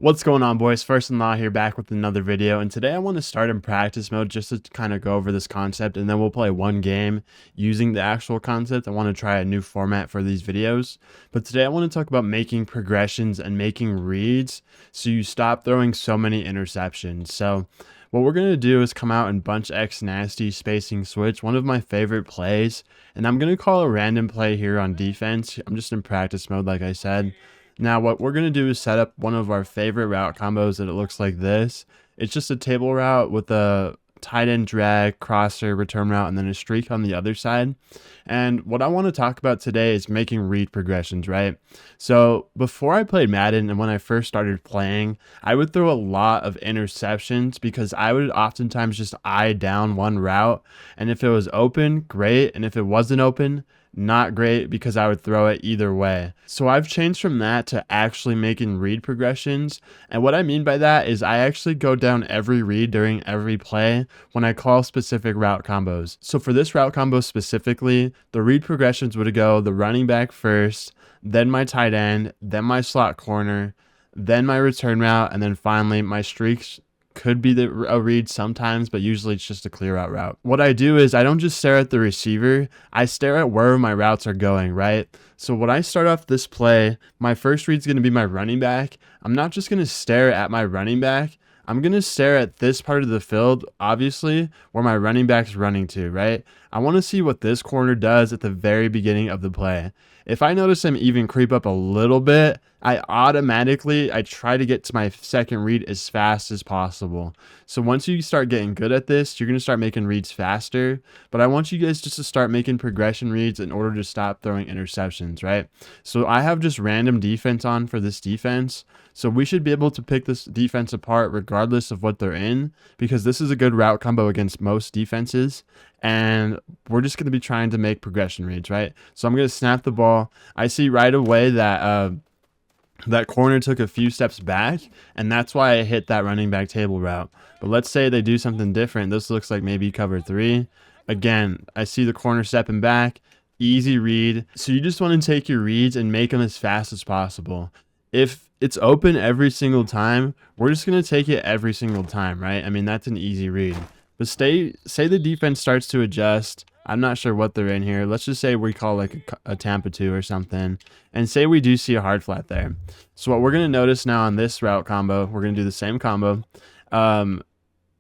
What's going on, boys? First and Law here, back with another video, and today I want to start in practice mode just to kind of go over this concept, and then we'll play one game using the actual concept. I want to try a new format for these videos, but today I want to talk about making progressions and making reads so you stop throwing so many interceptions. So what we're going to do is come out and bunch X nasty spacing switch, one of my favorite plays, and I'm going to call a random play here on defense. I'm just in practice mode, like I said. Now what we're going to do is set up one of our favorite route combos, and it looks like this. It's just a table route with a tight end drag, crosser, return route, and then a streak on the other side. And what I want to talk about today is making read progressions, right? So before I played Madden and when I first started playing, I would throw a lot of interceptions because I would oftentimes just eye down one route. And if it was open, great. And if it wasn't open, not great, because I would throw it either way. So I've changed from that to actually making read progressions. And what I mean by that is I actually go down every read during every play when I call specific route combos. So for this route combo specifically, the read progressions would go the running back first, then my tight end, then my slot corner, then my return route, and then finally my streaks. Could be a read sometimes, but usually it's just a clear out route. What I do is I don't just stare at the receiver, I stare at where my routes are going, right? So when I start off this play, my first read is going to be my running back. I'm not just going to stare at my running back, I'm going to stare at this part of the field, obviously, where my running back's running to, right? I want to see what this corner does at the very beginning of the play. If I notice him even creep up a little bit, I try to get to my second read as fast as possible. So once you start getting good at this, you're going to start making reads faster. But I want you guys just to start making progression reads in order to stop throwing interceptions, right? So I have just random defense on for this defense. So we should be able to pick this defense apart regardless of what they're in, because this is a good route combo against most defenses. And we're just going to be trying to make progression reads, right? So I'm going to snap the ball. I see right away that that corner took a few steps back, and that's why I hit that running back table route. But let's say they do something different. This looks like maybe cover 3. Again, I see the corner stepping back. Easy read. So you just want to take your reads and make them as fast as possible. If it's open every single time, we're just going to take it every single time, right? I mean, that's an easy read. But say the defense starts to adjust. I'm not sure what they're in here. Let's just say we call like a Tampa 2 or something. And say we do see a hard flat there. So what we're going to notice now on this route combo, we're going to do the same combo,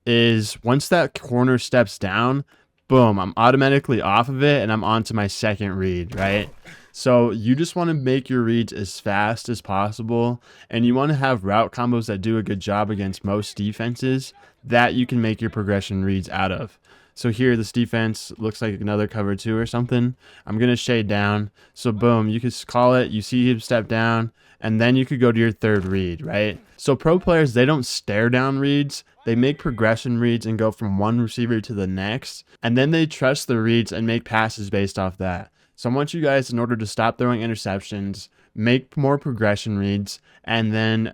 is once that corner steps down, boom, I'm automatically off of it and I'm on to my second read, right? So you just want to make your reads as fast as possible, and you want to have route combos that do a good job against most defenses that you can make your progression reads out of. So here, this defense looks like another cover 2 or something. I'm going to shade down. So boom, you could call it, you see him step down, and then you could go to your third read, right? So pro players, they don't stare down reads. They make progression reads and go from one receiver to the next, and then they trust the reads and make passes based off that. So I want you guys, in order to stop throwing interceptions, make more progression reads, and then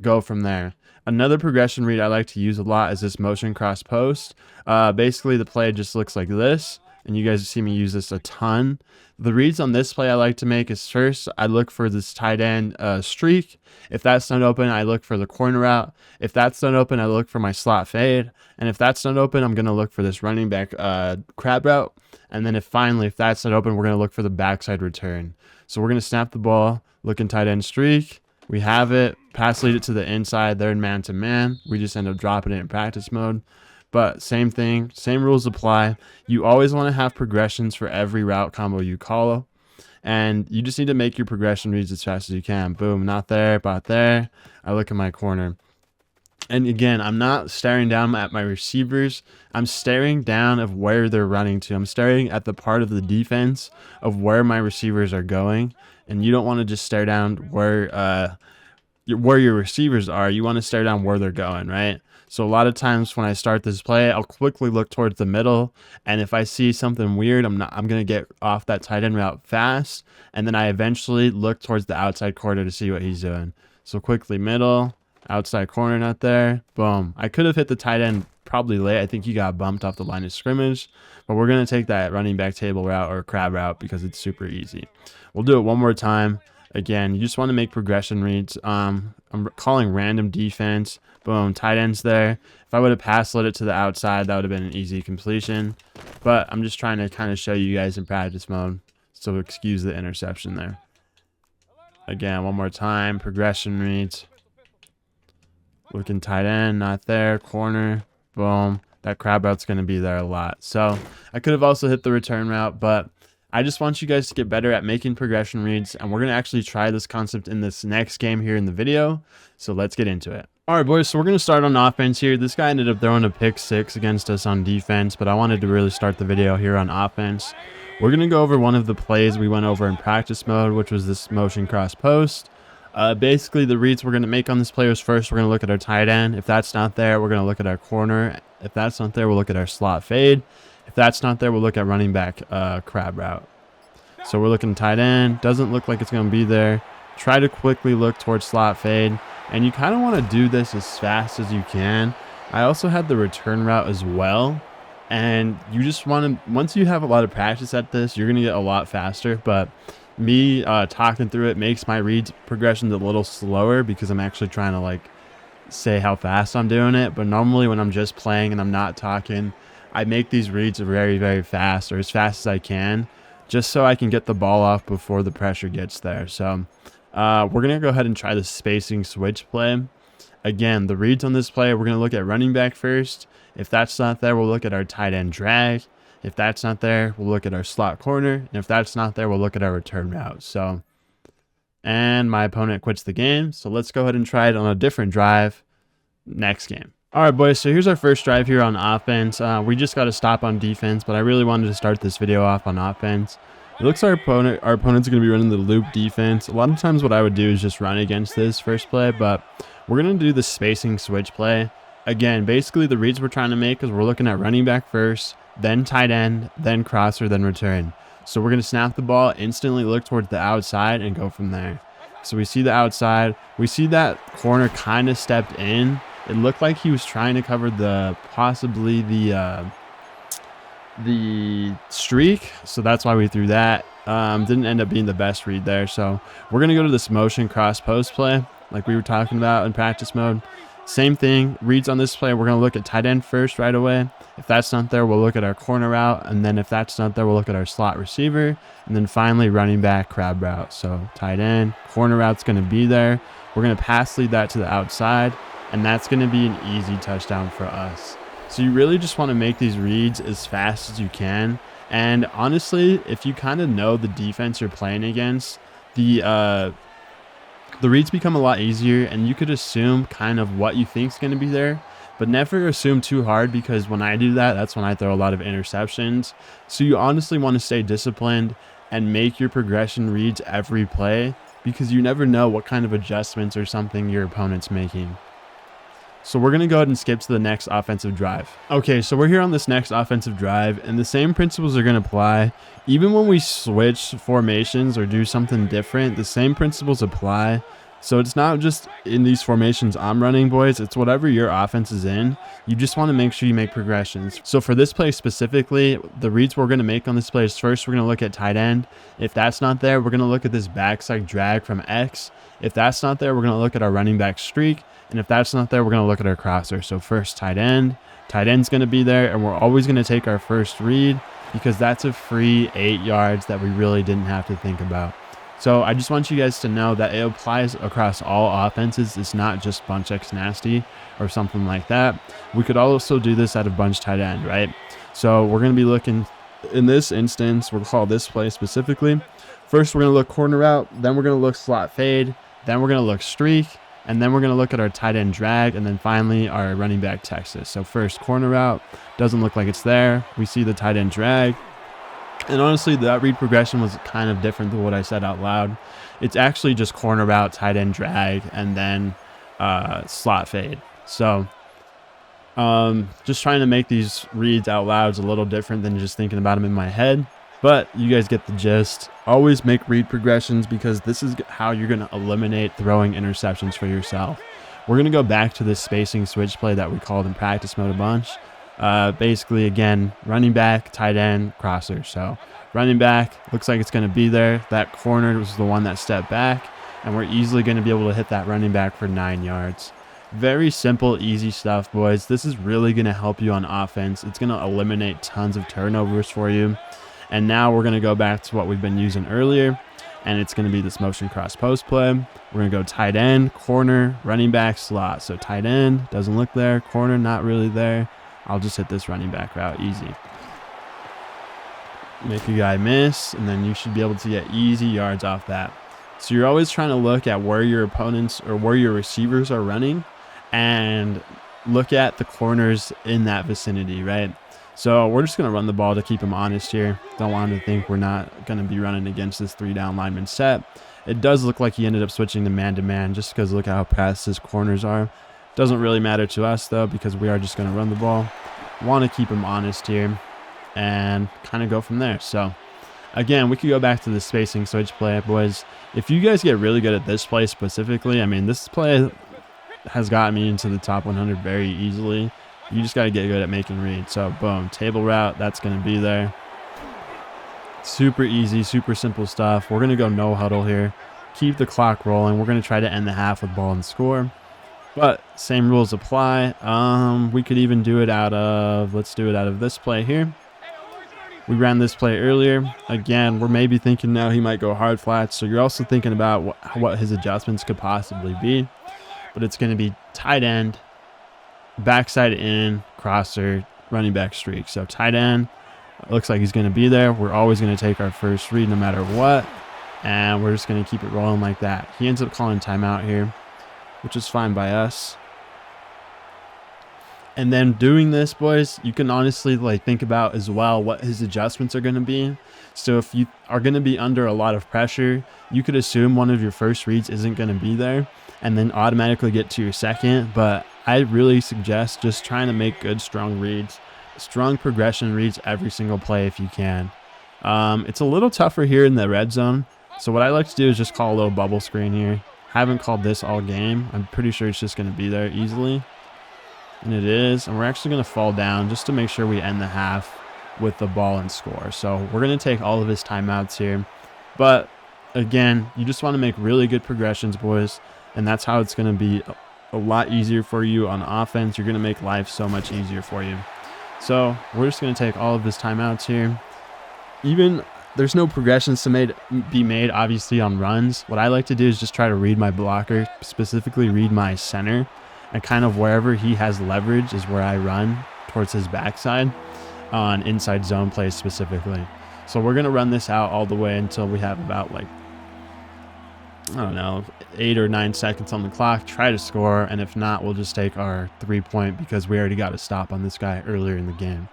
go from there. Another progression read I like to use a lot is this motion cross post. Basically, the play just looks like this, and you guys see me use this a ton. The reads on this play I like to make is, first, I look for this tight end streak. If that's not open, I look for the corner route. If that's not open, I look for my slot fade. And if that's not open, I'm going to look for this running back crab route. And then if that's not open, we're going to look for the backside return. So we're going to snap the ball, looking tight end streak. We have it. Pass lead it to the inside. They're in man-to-man. We just end up dropping it in practice mode. But same thing, same rules apply. You always want to have progressions for every route combo you call. And you just need to make your progression reads as fast as you can. Boom, not there, but there. I look at my corner. And again, I'm not staring down at my receivers. I'm staring down of where they're running to. I'm staring at the part of the defense of where my receivers are going. And you don't want to just stare down where your receivers are. You want to stare down where they're going, right? So a lot of times when I start this play, I'll quickly look towards the middle. And if I see something weird, I'm going to get off that tight end route fast. And then I eventually look towards the outside corner to see what he's doing. So quickly middle. Outside corner, not there. Boom. I could have hit the tight end probably late. I think he got bumped off the line of scrimmage. But we're going to take that running back table route or crab route because it's super easy. We'll do it one more time. Again, you just want to make progression reads. I'm calling random defense. Boom, tight ends there. If I would have pass lit it to the outside, that would have been an easy completion. But I'm just trying to kind of show you guys in practice mode. So excuse the interception there. Again, one more time. Progression reads. Looking tight end, not there. Corner, boom. That crab route's going to be there a lot. So I could have also hit the return route, but I just want you guys to get better at making progression reads, and we're going to actually try this concept in this next game here in the video. So let's get into it. All right, boys, so we're going to start on offense here. This guy ended up throwing a pick 6 against us on defense, but I wanted to really start the video here on offense. We're going to go over one of the plays we went over in practice mode, which was this motion cross post. Basically, the reads we're going to make on this play is first, we're going to look at our tight end. If that's not there, we're going to look at our corner. If that's not there, we'll look at our slot fade. If that's not there, we'll look at running back crab route. So we're looking tight end. Doesn't look like it's going to be there. Try to quickly look towards slot fade. And you kind of want to do this as fast as you can. I also had the return route as well. And you just want to, once you have a lot of practice at this, you're going to get a lot faster. But me talking through it makes my reads progressions a little slower because I'm actually trying to like say how fast I'm doing it. But normally when I'm just playing and I'm not talking, I make these reads very, very fast, or as fast as I can, just so I can get the ball off before the pressure gets there. So we're going to go ahead and try the spacing switch play. Again, the reads on this play, we're going to look at running back first. If that's not there, we'll look at our tight end drag. If that's not there, we'll look at our slot corner. And if that's not there, we'll look at our return route. So, and my opponent quits the game. So let's go ahead and try it on a different drive next game. All right, boys. So here's our first drive here on offense. We just got to stop on defense, but I really wanted to start this video off on offense. It looks like our opponent's going to be running the loop defense. A lot of times what I would do is just run against this first play, but we're going to do the spacing switch play. Again, basically the reads we're trying to make is we're looking at running back first, then tight end, then crosser, then return. So we're going to snap the ball, instantly look towards the outside, and go from there. So we see the outside. We see that corner kind of stepped in. It looked like he was trying to cover possibly the streak. So that's why we threw that. Didn't end up being the best read there. So we're going to go to this motion cross post play like we were talking about in practice mode. Same thing, reads on this play, we're going to look at tight end first right away. If that's not there, we'll look at our corner route. And then if that's not there, we'll look at our slot receiver. And then finally, running back crab route. So tight end, corner route's going to be there. We're going to pass lead that to the outside. And that's going to be an easy touchdown for us. So you really just want to make these reads as fast as you can. And honestly, if you kind of know the defense you're playing against, the reads become a lot easier, and you could assume kind of what you think is going to be there, but never assume too hard, because when I do that, that's when I throw a lot of interceptions. So you honestly want to stay disciplined and make your progression reads every play, because you never know what kind of adjustments or something your opponent's making. So we're going to go ahead and skip to the next offensive drive. Okay, so we're here on this next offensive drive, and the same principles are going to apply. Even when we switch formations or do something different, the same principles apply. So it's not just in these formations I'm running, boys. It's whatever your offense is in. You just want to make sure you make progressions. So for this play specifically, the reads we're going to make on this play is first, we're going to look at tight end. If that's not there, we're going to look at this backside drag from X. If that's not there, we're going to look at our running back streak. And if that's not there, we're going to look at our crosser. So first tight end's going to be there, and we're always going to take our first read because that's a free 8 yards that we really didn't have to think about. So I just want you guys to know that it applies across all offenses. It's not just bunch X nasty or something like that. We could also do this at a bunch tight end, right? So we're going to be looking, in this instance, we'll call this play specifically. First, we're going to look corner route, then we're going to look slot fade, then we're going to look streak, and then we're going to look at our tight end drag, and then finally our running back Texas. So first, corner route, doesn't look like it's there. We see the tight end drag. And honestly, that read progression was kind of different than what I said out loud. It's actually just corner route, tight end drag, and then slot fade. So just trying to make these reads out loud is a little different than just thinking about them in my head. But you guys get the gist. Always make read progressions, because this is how you're going to eliminate throwing interceptions for yourself. We're going to go back to this spacing switch play that we called in practice mode a bunch. Basically, again, running back, tight end, crosser. So running back looks like it's going to be there. That corner was the one that stepped back, and we're easily going to be able to hit that running back for 9 yards. Very simple, easy stuff, boys. This is really going to help you on offense. It's going to eliminate tons of turnovers for you. And now we're going to go back to what we've been using earlier, and it's going to be this motion cross post play. We're going to go tight end, corner, running back, slot. So tight end doesn't look there, corner not really there. I'll just hit this running back route easy. Make a guy miss, and then you should be able to get easy yards off that. So you're always trying to look at where your opponents or where your receivers are running and look at the corners in that vicinity, right? So we're just going to run the ball to keep him honest here. Don't want him to think we're not going to be running against this 3-down lineman set. It does look like he ended up switching to man-to-man just because look at how fast his corners are. Doesn't really matter to us, though, because we are just going to run the ball. Want to keep him honest here and kind of go from there. So, again, we could go back to the spacing switch play, boys. If you guys get really good at this play specifically, I mean, this play has gotten me into the top 100 very easily. You just got to get good at making reads. So, boom, table route, that's going to be there. Super easy, super simple stuff. We're going to go no huddle here. Keep the clock rolling. We're going to try to end the half with ball and score. But same rules apply. We could even do it out of, let's do it out of this play here. We ran this play earlier. Again, we're maybe thinking now he might go hard flats. So you're also thinking about what his adjustments could possibly be. But it's going to be tight end, backside in, crosser, running back streak. So tight end, looks like he's going to be there. We're always going to take our first read no matter what. And we're just going to keep it rolling like that. He ends up calling timeout here, which is fine by us. And then doing this, boys, you can honestly think about as well what his adjustments are going to be. So if you are going to be under a lot of pressure, you could assume one of your first reads isn't going to be there and then automatically get to your second. But I really suggest just trying to make good, strong reads, strong progression reads every single play if you can. It's a little tougher here in the red zone. So what I like to do is just call a little bubble screen here. Haven't called this all game. I'm pretty sure it's just going to be there easily. And it is. And we're actually going to fall down just to make sure we end the half with the ball and score. So we're going to take all of his timeouts here. But again, you just want to make really good progressions, boys. And that's how it's going to be a lot easier for you on offense. You're going to make life so much easier for you. So we're just going to take all of his timeouts here. Even there's no progressions to be made, obviously, on runs. What I like to do is just try to read my blocker, specifically read my center, and kind of wherever he has leverage is where I run towards his backside on inside zone plays specifically. So we're going to run this out all the way until we have about I don't know, 8 or 9 seconds on the clock, try to score. And if not, we'll just take our 3-point because we already got a stop on this guy earlier in the game.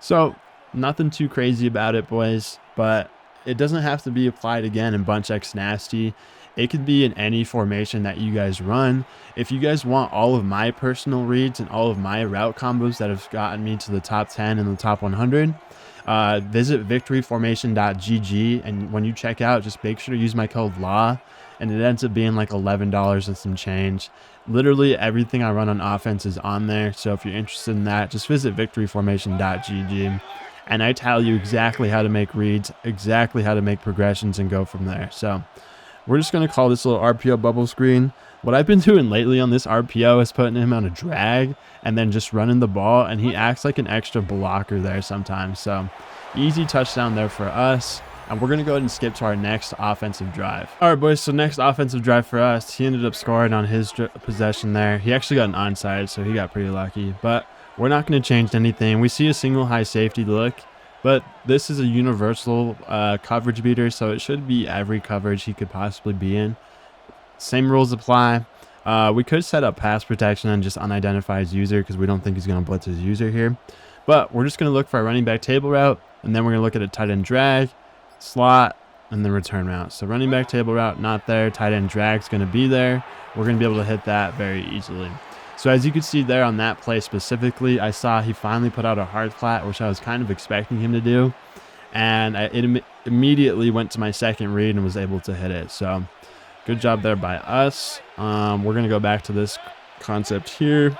So nothing too crazy about it, boys, but it doesn't have to be applied again in Bunch X Nasty. It could be in any formation that you guys run. If you guys want all of my personal reads and all of my route combos that have gotten me to the top 10 and the top 100, visit victoryformation.gg. And when you check out, just make sure to use my code LAW. And it ends up being like $11 and some change. Literally everything I run on offense is on there. So if you're interested in that, just visit victoryformation.gg. And I tell you exactly how to make reads, exactly how to make progressions, and go from there. So we're just going to call this little RPO bubble screen. What I've been doing lately on this RPO is putting him on a drag and then just running the ball. And he acts like an extra blocker there sometimes. So easy touchdown there for us. And we're going to go ahead and skip to our next offensive drive. All right, boys. So next offensive drive for us, he ended up scoring on his possession there. He actually got an onside, so he got pretty lucky. But we're not going to change anything. We see a single high safety look. But this is a universal coverage beater, so it should be every coverage he could possibly be in. Same rules apply. We could set up pass protection and just unidentify his user because we don't think he's going to blitz his user here. But we're just going to look for a running back table route, and then we're going to look at a tight end drag, slot, and then return route. So running back table route, not there. Tight end drag's going to be there. We're going to be able to hit that very easily. So as you can see there on that play specifically, I saw he finally put out a hard flat, which I was kind of expecting him to do. And it immediately went to my second read and was able to hit it. So good job there by us. We're going to go back to this concept here.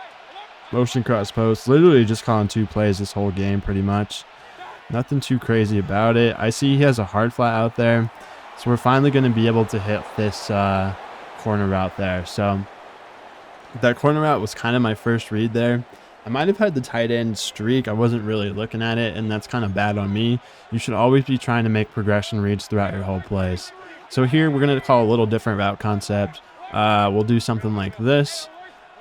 Motion cross post. Literally just calling 2 plays this whole game pretty much. Nothing too crazy about it. I see he has a hard flat out there. So we're finally going to be able to hit this corner route there. So that corner route was kind of my first read there. I might have had the tight end streak. I wasn't really looking at it, and that's kind of bad on me. You should always be trying to make progression reads throughout your whole plays. So here we're going to call a little different route concept. We'll do something like this.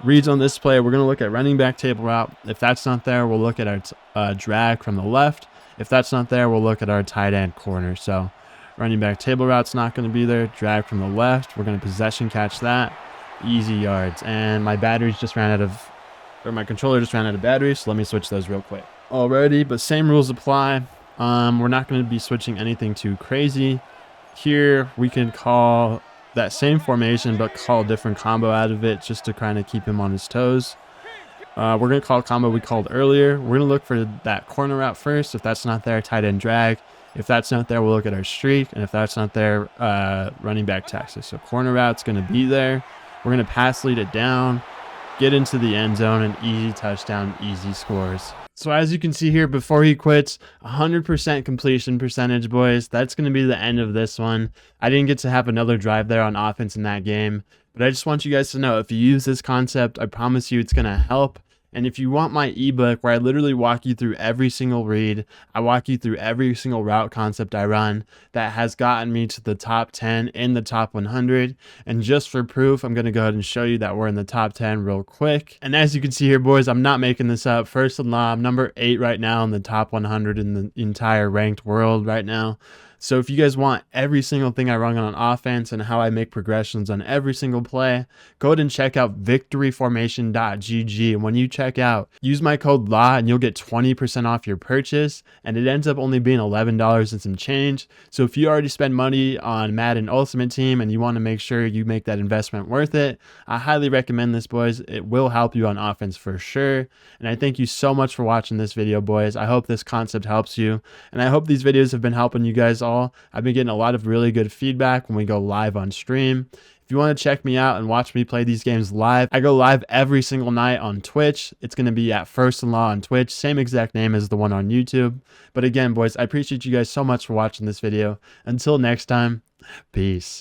Reads on this play, we're going to look at running back table route. If that's not there, we'll look at our drag from the left. If that's not there, we'll look at our tight end corner. So running back table route's not going to be there. Drag from the left. We're going to possession catch that. Easy yards. And my batteries just ran out of, or my controller just ran out of battery, so let me switch those real quick. Alrighty, but same rules apply. We're not going to be switching anything too crazy. Here we can call that same formation, but call a different combo out of it just to kind of keep him on his toes. We're going to call a combo we called earlier. We're going to look for that corner route first. If that's not there, tight end drag. If that's not there, we'll look at our streak. And if that's not there, running back Texas. So corner route's going to be there. We're going to pass lead it down, get into the end zone, and easy touchdown, easy scores. So as you can see here, before he quits, 100% completion percentage, boys. That's going to be the end of this one. I didn't get to have another drive there on offense in that game, but I just want you guys to know, if you use this concept, I promise you it's going to help. And if you want my ebook where I literally walk you through every single read, I walk you through every single route concept I run that has gotten me to the top 10 in the top 100. And just for proof, I'm going to go ahead and show you that we're in the top 10 real quick. And as you can see here, boys, I'm not making this up. First in law, I'm number 8 right now in the top 100 in the entire ranked world right now. So if you guys want every single thing I run on offense and how I make progressions on every single play, go ahead and check out victoryformation.gg. And when you check out, use my code LAW and you'll get 20% off your purchase. And it ends up only being $11 and some change. So if you already spend money on Madden Ultimate Team and you want to make sure you make that investment worth it, I highly recommend this, boys. It will help you on offense for sure. And I thank you so much for watching this video, boys. I hope this concept helps you. And I hope these videos have been helping you guys all. I've been getting a lot of really good feedback when we go live on stream. If you want to check me out and watch me play these games live, I go live every single night on Twitch. It's going to be at First and Law on Twitch, same exact name as the one on YouTube. But again, boys, I appreciate you guys so much for watching this video. Until next time, peace.